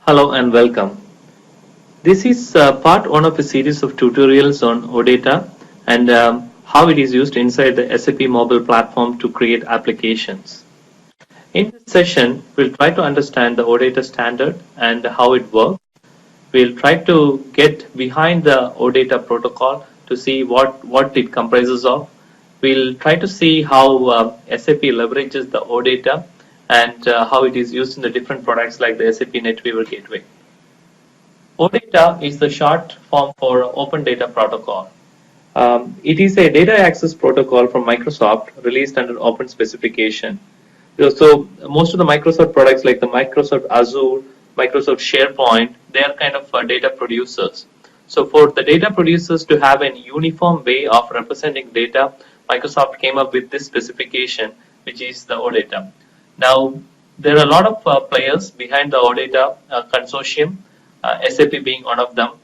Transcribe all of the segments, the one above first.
Hello and welcome. This is part one of a series of tutorials on OData and how it is used inside the SAP mobile platform to create applications. In this session, we'll try to understand the OData standard and how it works. We'll try to get behind the OData protocol to see what it comprises of. We'll try to see how SAP leverages the OData and how it is used in the different products like the SAP NetWeaver Gateway. OData is the short form for Open Data Protocol. It is a data access protocol from Microsoft released under open specification. So most of the Microsoft products like the Microsoft Azure, Microsoft SharePoint, they are kind of data producers. So for the data producers to have an uniform way of representing data, Microsoft came up with this specification, which is the OData. Now, there are a lot of players behind the OData consortium, SAP being one of them.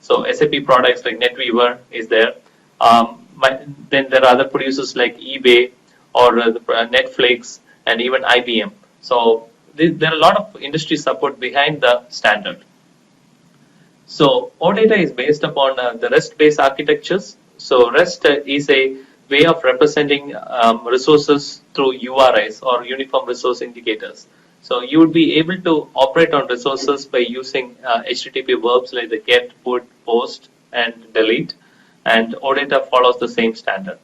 So SAP products like NetWeaver is there. Then there are other producers like eBay or Netflix and even IBM. So there are a lot of industry support behind the standard. So OData is based upon the REST-based architectures. So REST is a way of representing resources through URIs or uniform resource indicators. So you would be able to operate on resources by using HTTP verbs like the get, put, post, and delete. And OData follows the same standard.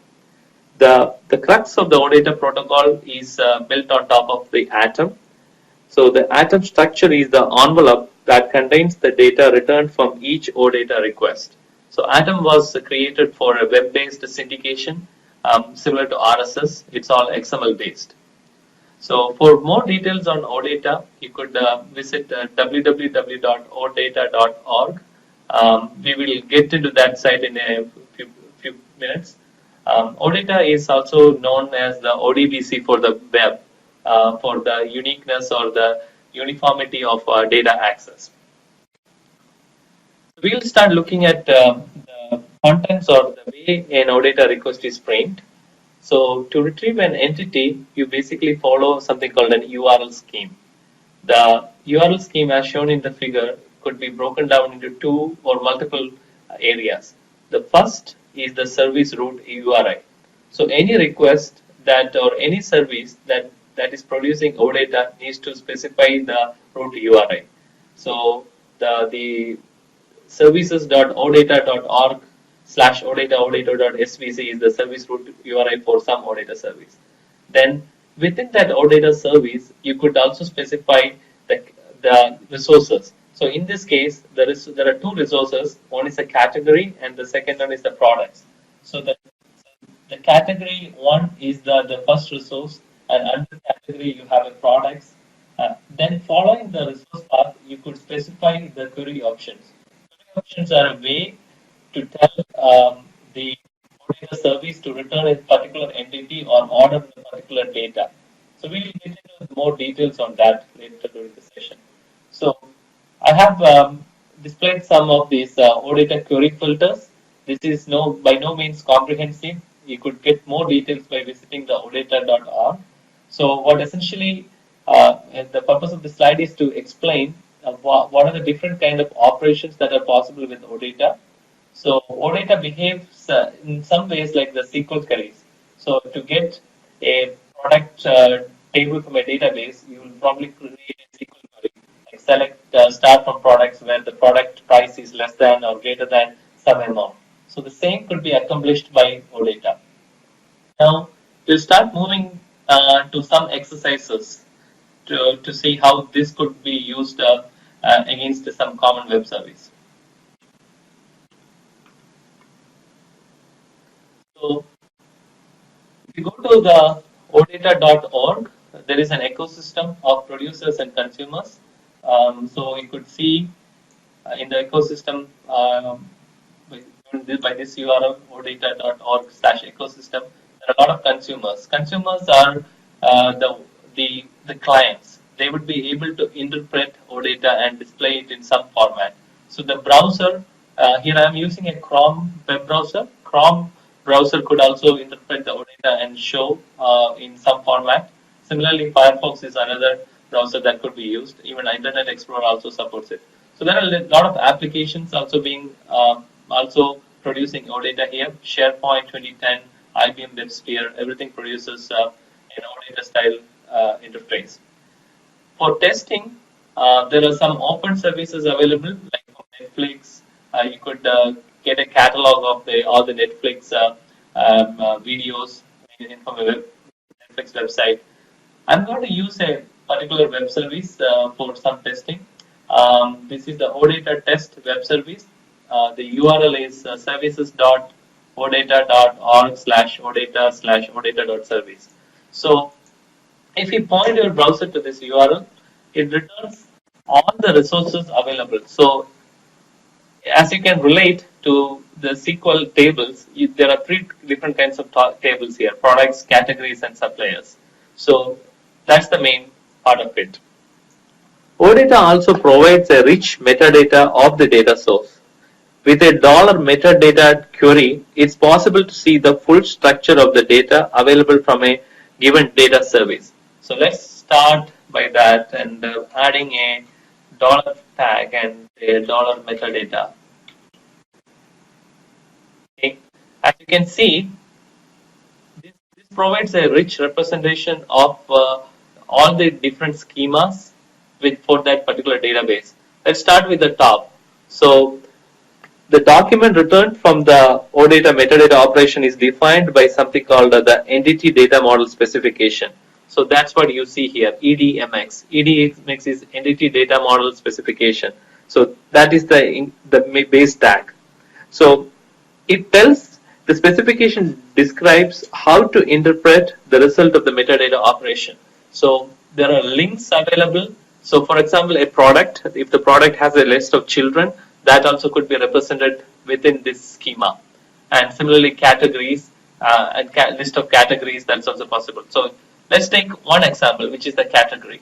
The crux of the OData protocol is built on top of the atom. So the atom structure is the envelope that contains the data returned from each OData request. So atom was created for a web-based syndication similar to RSS. It's all XML based. So for more details on OData, you could visit www.odata.org. We will get into that site in a few minutes. OData is also known as the ODBC for the web, for the uniqueness or the uniformity of data access. We'll start looking at the contents or the way an OData request is framed. So to retrieve an entity, you basically follow something called an URL scheme. The URL scheme as shown in the figure could be broken down into two or multiple areas. The first is the service root URI. So any request that or any service that is producing OData needs to specify the root URI. So the services.odata.org / odata.svc is the service root URI for some OData service. Then within that OData service, you could also specify the resources. So in this case, there are two resources. One is a category and the second one is the products. So the category one is the first resource, and under the category you have a products. Then following the resource path, you could specify the query options. Query options are a way to tell the OData service to return a particular entity or order the particular data. So we will get into more details on that later during the session. So I have displayed some of these OData query filters. This is by no means comprehensive. You could get more details by visiting the odata.org. So what essentially the purpose of the slide is to explain what are the different kind of operations that are possible with OData. So OData behaves in some ways like the SQL queries. So to get a product table from a database, you will probably create a SQL query. Like select start from products where the product price is less than or greater than some amount. So the same could be accomplished by OData. Now we'll start moving to some exercises to see how this could be used against some common web service. So if you go to the odata.org, there is an ecosystem of producers and consumers. So you could see in the ecosystem by this URL odata.org / ecosystem, there are a lot of consumers. Consumers are the clients. They would be able to interpret OData and display it in some format. So the browser, here I am using a Chrome web browser. Chrome browser could also interpret the OData and show in some format. Similarly, Firefox is another browser that could be used. Even Internet Explorer also supports it. So there are a lot of applications also being also producing OData here. SharePoint 2010, IBM WebSphere, everything produces an OData style interface. For testing, there are some open services available, like from Netflix. You could get a catalog of all the Netflix videos from the Netflix website. I'm going to use a particular web service for some testing. This is the OData test web service. The URL is services.odata.org/odata/odata.service. So if you point your browser to this URL, it returns all the resources available. So as you can relate to the SQL tables, there are three different kinds of tables here: products, categories, and suppliers. So that's the main part of it. OData also provides a rich metadata of the data source. With a $metadata query, it's possible to see the full structure of the data available from a given data service. So let's start by that and adding a dollar tag and a $metadata. Okay. As you can see, this provides a rich representation of all the different schemas for that particular database. Let's start with the top. So the document returned from the OData metadata operation is defined by something called the entity data model specification. So that's what you see here, EDMX. EDMX is entity data model specification. So that is the base tag. So it tells the specification describes how to interpret the result of the metadata operation. So there are links available. So for example, a product, if the product has a list of children, that also could be represented within this schema. And similarly, categories and list of categories, that's also possible. So let's take one example, which is the category.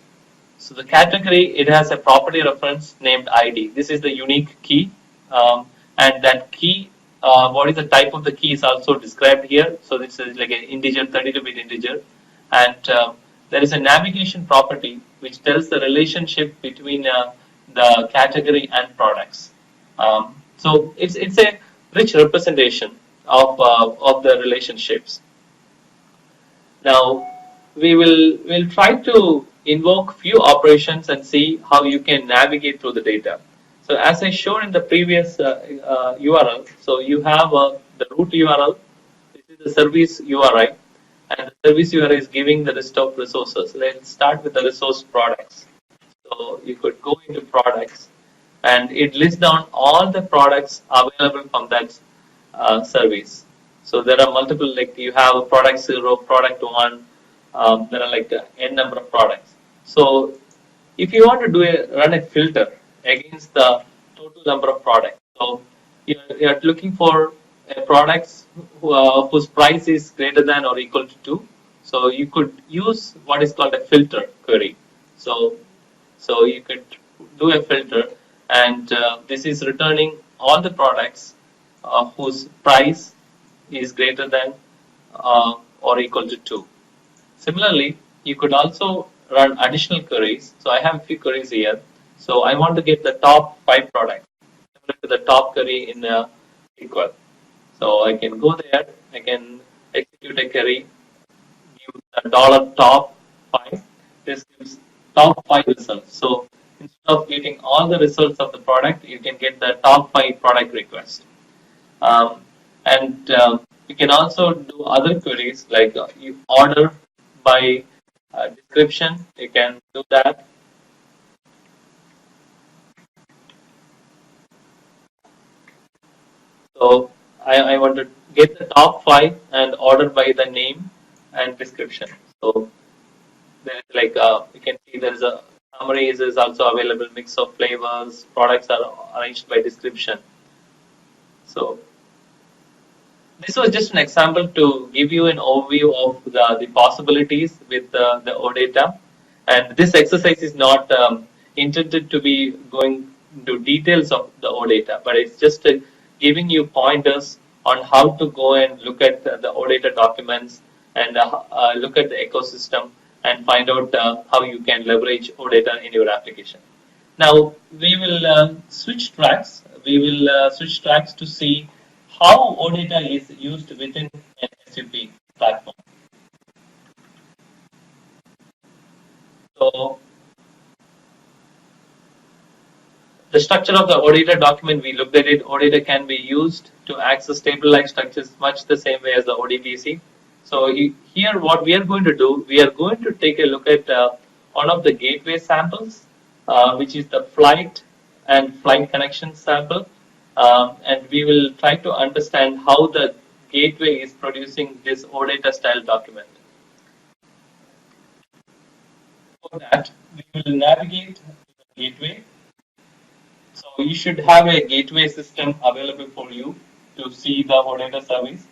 So the category, it has a property reference named ID. This is the unique key, and that key, what is the type of the key is also described here. So this is like an integer, 32-bit integer, and there is a navigation property which tells the relationship between the category and products. So it's a rich representation of the relationships. Now we'll try to invoke few operations and see how you can navigate through the data. So as I showed in the previous URL, so you have the root URL. This is the service URI, and the service URI is giving the list of resources. Let's start with the resource products. So you could go into products, and it lists down all the products available from that service. So there are multiple, like you have product 0, product 1, there are like n number of products. So if you want to run a filter against the total number of products, so you're looking for products whose price is greater than or equal to 2. So you could use what is called a filter query. So you could do a filter, and this is returning all the products whose price is greater than or equal to 2. Similarly, you could also run additional queries. So I have a few queries here. So I want to get the top 5 products, similar to the top query in SQL. So I can go there, I can execute a query, give the $top 5. This gives top 5 results. So instead of getting all the results of the product, you can get the top 5 product requests. And you can also do other queries like you order by description. You can do that. So I want to get the top 5 and order by the name and description. So there is like you can see there is a summary is also available. Mix of flavors. Products are arranged by description. So this was just an example to give you an overview of the possibilities with the OData. And this exercise is not intended to be going into details of the OData, but it's just giving you pointers on how to go and look at the OData documents and look at the ecosystem and find out how you can leverage OData in your application. Now we will switch tracks. We will switch tracks to see how OData is used within an SAP platform. So the structure of the OData document, we looked at it. OData can be used to access table-like structures much the same way as the ODBC. So here what we are going to do, we are going to take a look at one of the gateway samples, which is the flight and flight connection sample. And we will try to understand how the gateway is producing this OData style document. For that, we will navigate the gateway. So you should have a gateway system available for you to see the OData service.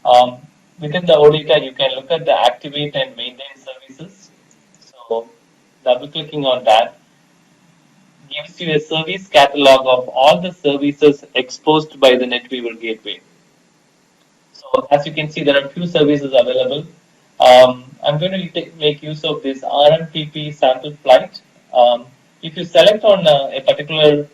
Um, Within the OData, you can look at the activate and maintain services. So double clicking on that gives you a service catalog of all the services exposed by the NetWeaver gateway. So as you can see, there are few services available. I'm going to make use of this RMPP sample flight. If you select on a particular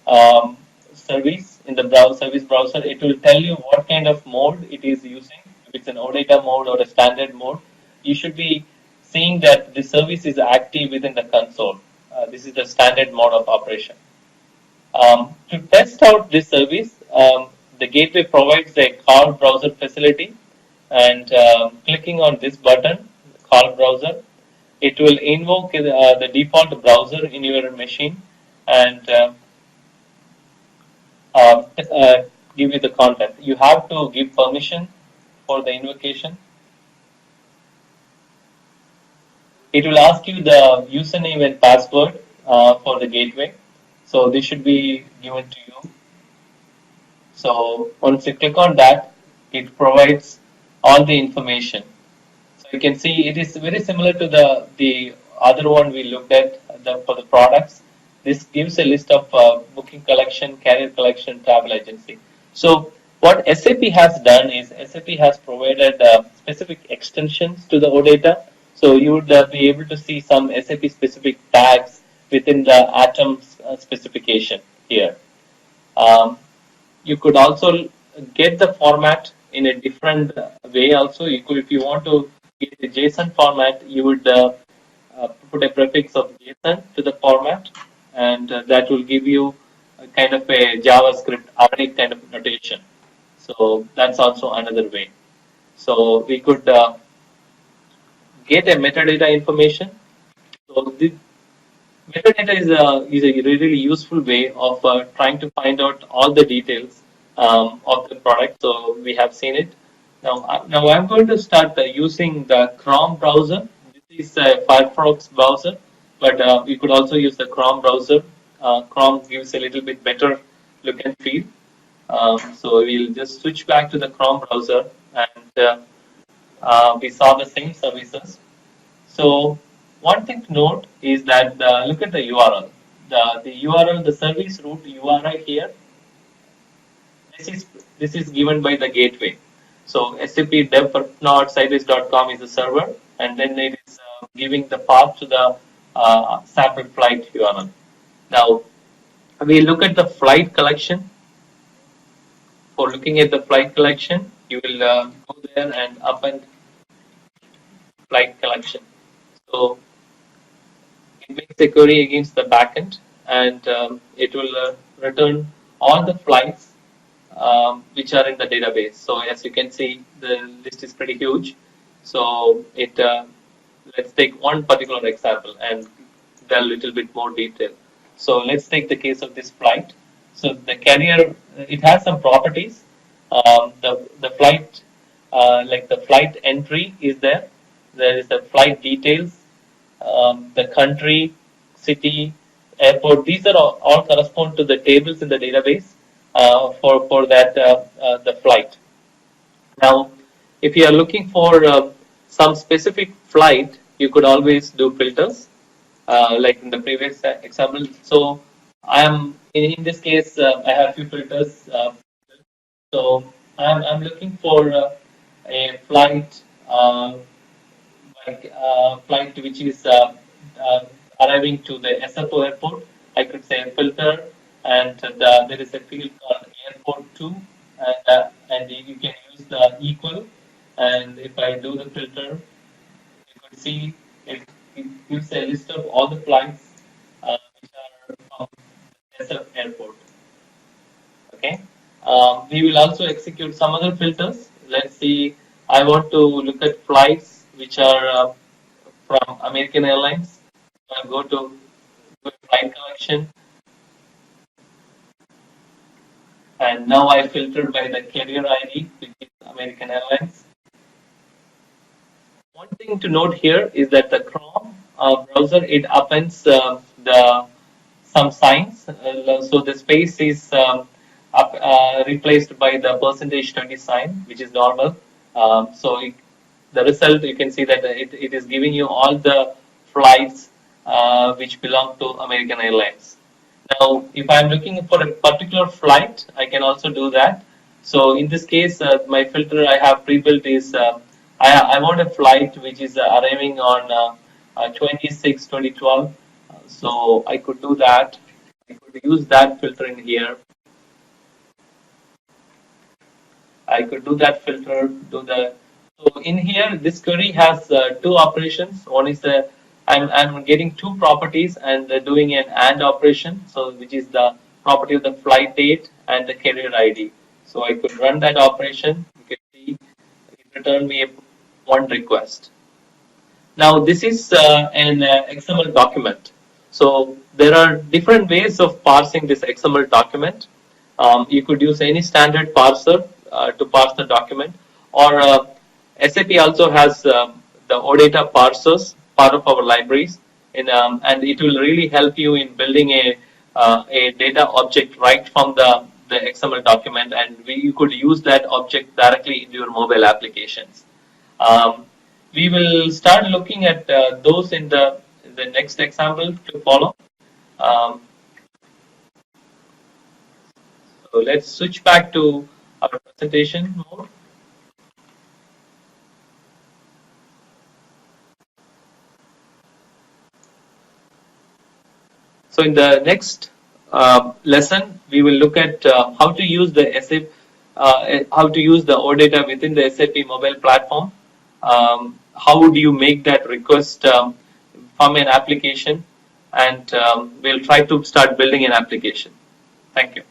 um, service in the service browser, it will tell you what kind of mode it is using. If it's an OData mode or a standard mode, you should be seeing that the service is active within the console. This is the standard mode of operation. To test out this service, the gateway provides a call browser facility, and clicking on this button, call browser, it will invoke the default browser in your machine and give you the content. You have to give permission for the invocation. It will ask you the username and password for the gateway. So this should be given to you. So once you click on that, it provides all the information. So you can see it is very similar to the other one we looked at for the products. This gives a list of booking collection, carrier collection, travel agency. So what SAP has done is SAP has provided specific extensions to the OData. So you would be able to see some SAP specific tags within the Atoms specification here. Um, you could also get the format in a different way also. You could, if you want to get the JSON format, you would put a prefix of JSON to the format, and that will give you a kind of a JavaScript array kind of notation. So that's also another way. So we could get a metadata information. So the metadata is a really useful way of trying to find out all the details of the product. So we have seen it. Now I'm going to start using the Chrome browser. This is a Firefox browser, but you could also use the Chrome browser. Chrome gives a little bit better look and feel. So we'll just switch back to the Chrome browser, and we saw the same services. So one thing to note is that look at the URL. The URL, the service root URI here, this is given by the gateway. So SAP dev.node.sybase.com is the server, and then it is giving the path to the sample flight URL. Now we look at the flight collection. For looking at the flight collection, you will go there and append flight collection. So it makes a query against the backend, and it will return all the flights which are in the database. So as you can see, the list is pretty huge. So it let's take one particular example and delve a little bit more detail. So let's take the case of this flight. So the carrier, it has some properties. The flight, like the flight entry is there. There is the flight details, the country, city, airport. These are all correspond to the tables in the database for that the flight. Now, if you are looking for some specific flight, you could always do filters, like in the previous example. So I am in this case, I have few filters. So I'm looking for a flight like flight which is arriving to the SFO airport, I could say filter, and there is a field called airport two, and you can use the equal. And if I do the filter, you could see it gives a list of all the flights which are from SF airport. Okay. We will also execute some other filters. Let's see. I want to look at flights which are from American Airlines. I'll go to flight collection, and now I filtered by the carrier ID, which is American Airlines. One thing to note here is that the Chrome browser it appends the some signs. So the space is replaced by the percentage 20 sign, which is normal. The result you can see that it is giving you all the flights which belong to American Airlines. Now, if I'm looking for a particular flight, I can also do that. So in this case, my filter I have pre-built is I want a flight which is arriving on 26 2012. So I could do that. I could use that filter in here. I could do that filter, do the so in here this query has two operations. One is the I'm getting two properties and doing an AND operation, so which is the property of the flight date and the carrier ID. So I could run that operation. You can see it returned me one request. Now this is an XML document. So there are different ways of parsing this XML document. You could use any standard parser to parse the document, or SAP also has the OData parsers, part of our libraries, and it will really help you in building a data object right from the XML document, and you could use that object directly in your mobile applications. Um, we will start looking at those in the next example to follow. Um, so let's switch back to our presentation mode. So in the next lesson, we will look at how to use the SAP, how to use the OData within the SAP mobile platform. How would you make that request from an application? And we'll try to start building an application. Thank you.